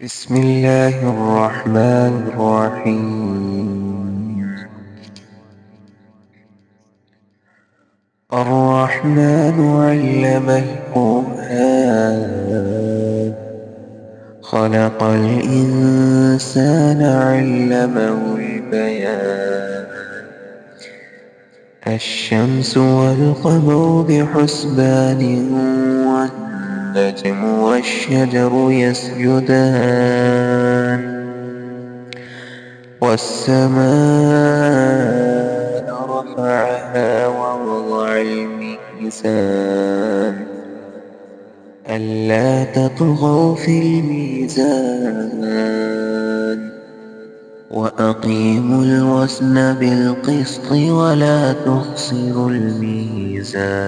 بسم الله الرحمن الرحيم. الرحمن علم القرآن، خلق الإنسان علمه البيان. الشمس والقمر بحسبان، والنجم والشجر يسجدان، والسماء رفعها ووضع الميزان، ألا تطغوا في الميزان، وأقيموا الوزن بالقسط ولا تخسروا الميزان.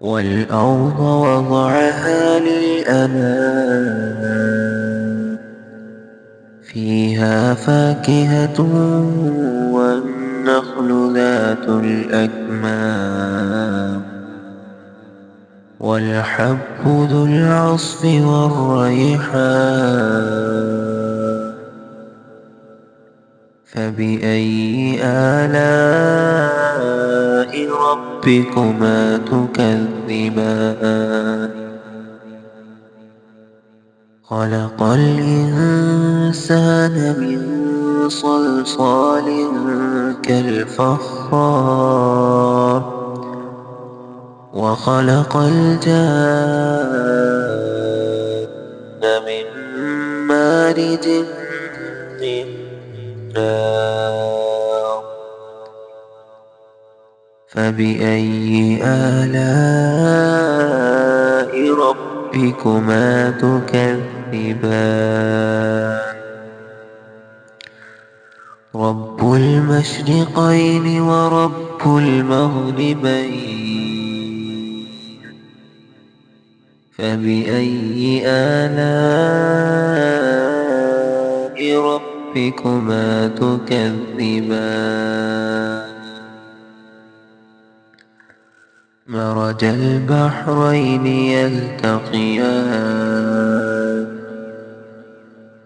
والأرض وضعها للأنام، فيها فاكهة والنخل ذات الأكمام، والحب ذو العصف والريحان. فبأي آلاء ربكما تكذبان؟ خلق الإنسان من صلصال كالفخار، وخلق الجان من مارج من نار. فبأي آلاء ربكما تكذبان؟ رب المشرقين ورب المغربين، فبأي آلاء ربكما تكذبان؟ مرج البحرين يلتقيان،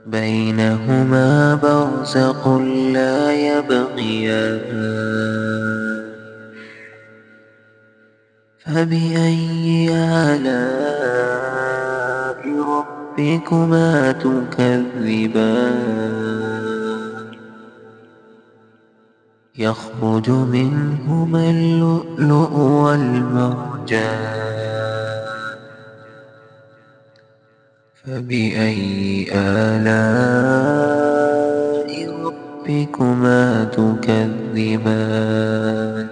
بينهما برزق لا يبغيان. فبأي آلاء ربكما تكذبان؟ يخرج منهما اللؤلؤ والمرجان. فبأي آلاء ربكما تكذبان؟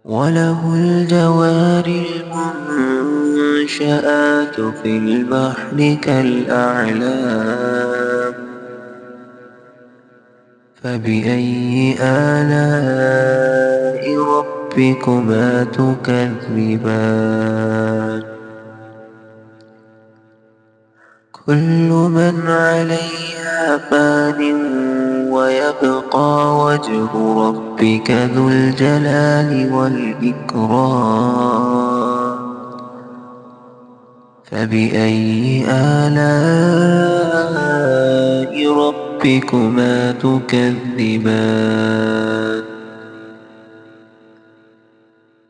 وله الجوار المنشآت في البحر كالأعلام. فبأي آلاء ربكما تكذبان؟ كل من عليها فان، ويبقى وجه ربك ذو الجلال والإكرام. فبأي آلاء ربكما تكذبان؟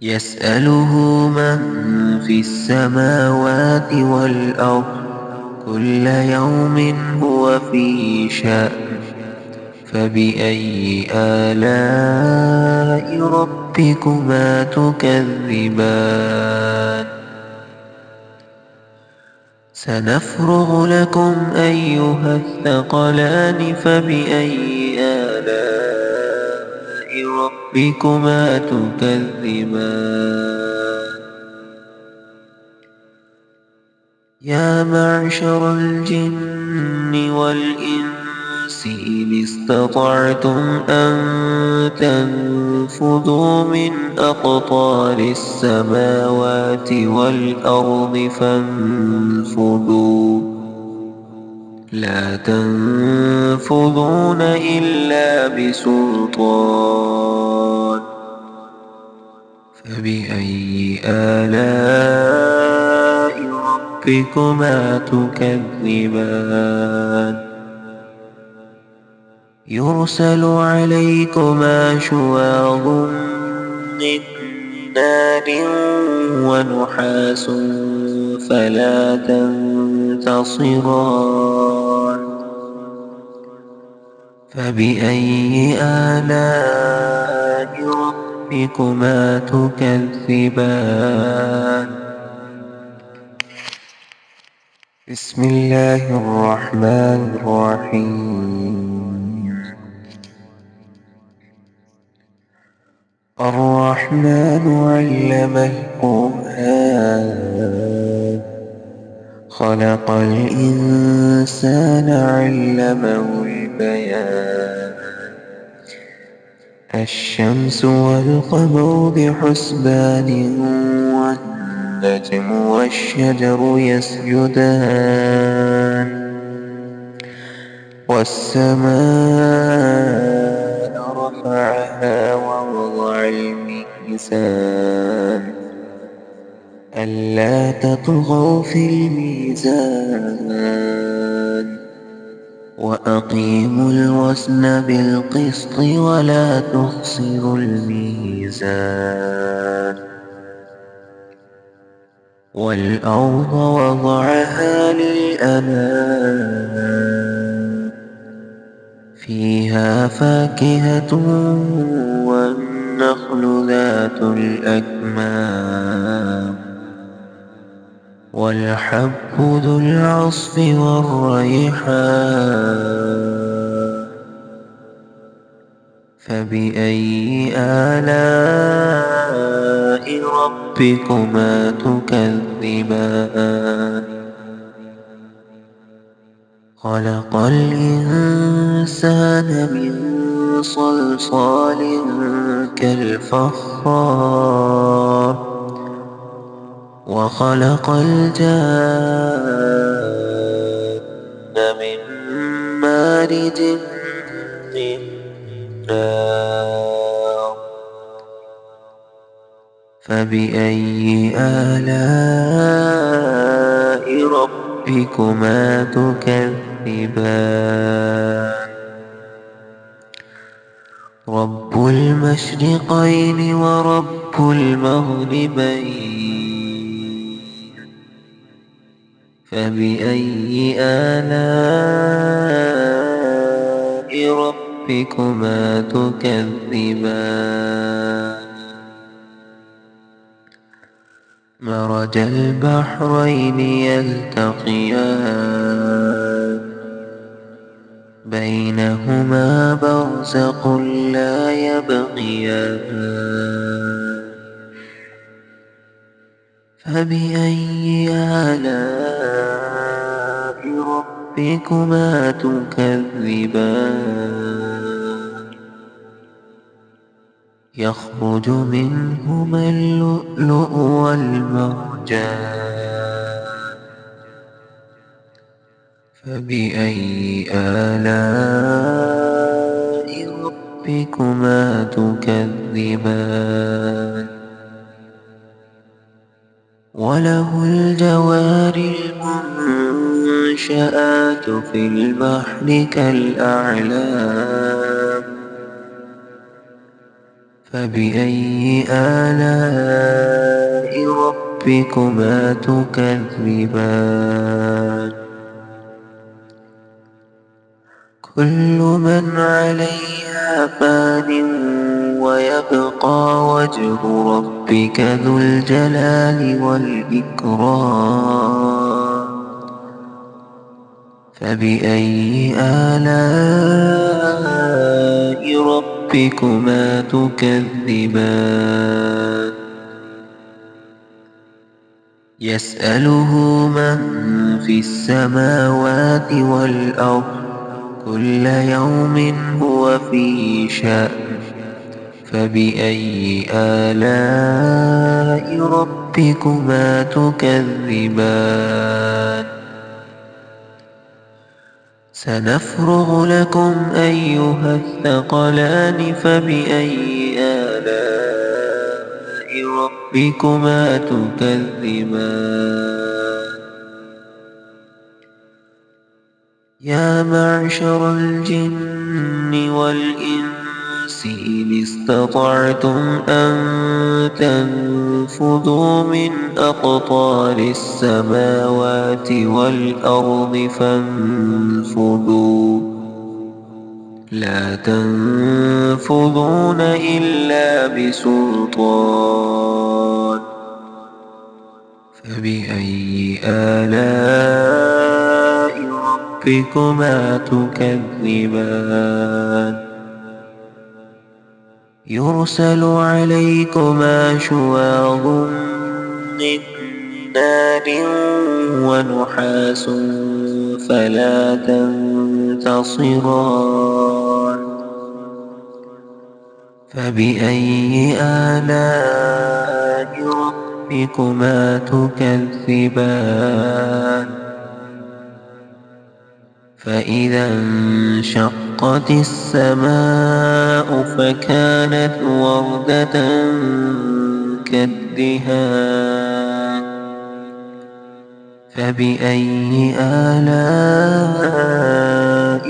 يسأله من في السماوات والأرض، كل يوم هو في شأن. فبأي آلاء ربكما تكذبان؟ سنفرغ لكم أيها الثقلان. فبأي آلاء ربكما تكذبان؟ يا معشر الجن والإنس إن استطعتم أن تنفذوا من أقطار السماوات والأرض فانفذوا، لا تنفذون إلا بسلطان. فبأي آلاء ربكما تكذبان يرسل عليكما شواظ من نار ونحاس فلا تنتصران فبأي آلاء ربكما تكذبان بسم الله الرحمن الرحيم الرحمن علم القرآن خلق الإنسان علمه البيان الشمس والقمر بحسبان والنجم والشجر يسجدان والسماء رفعها ووضع الميزان ألا تطغوا في الميزان وأقيموا الوزن بالقسط ولا تخسروا الميزان والأرض وضعها للأنام فيها فاكهة والنخل ذات الأكمام والحب ذو العصف والريحان فبأي آلاء ربكما تكذبان خلق الإنسان من صلصال كالفخار وخلق الجان من مارج من نار فبأي آلاء ربكما تكذبان رب المشرقين ورب المغربين فبأي آلاء ربكما تكذبان مرج البحرين يلتقيان بينهما برزق لا يبغيان فبأي آلاء ربكما تكذبان يخرج منهما اللؤلؤ والمرجان فبأي آلاء ربكما تكذبان وله الجوار المنشآت في البحر كالأعلام فبأي آلاء ربكما تكذبان كل من عليها فان ويبقى وجه ربك ذو الجلال والإكرام فبأي آلاء ربكما تكذبان يسأله من في السماوات والأرض كل يوم هو في شأن فبأي آلاء ربكما تكذبان سنفرغ لكم أيها الثقلان فبأي آلاء ربكما تكذبان يا معشر الجن والإنس إن استطعتم أن تنفذوا من أقطار السماوات والأرض فانفذوا لا تنفذون إلا بسلطان فبأي آلاء ربكما تكذبان يرسل عليكما شواظ من نار ونحاس فلا تنتصران فبأي آلاء ربكما تكذبان فإذا انشقت السماء فكانت وردة كالدهان فبأي آلاء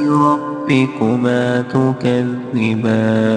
ربكما تكذبان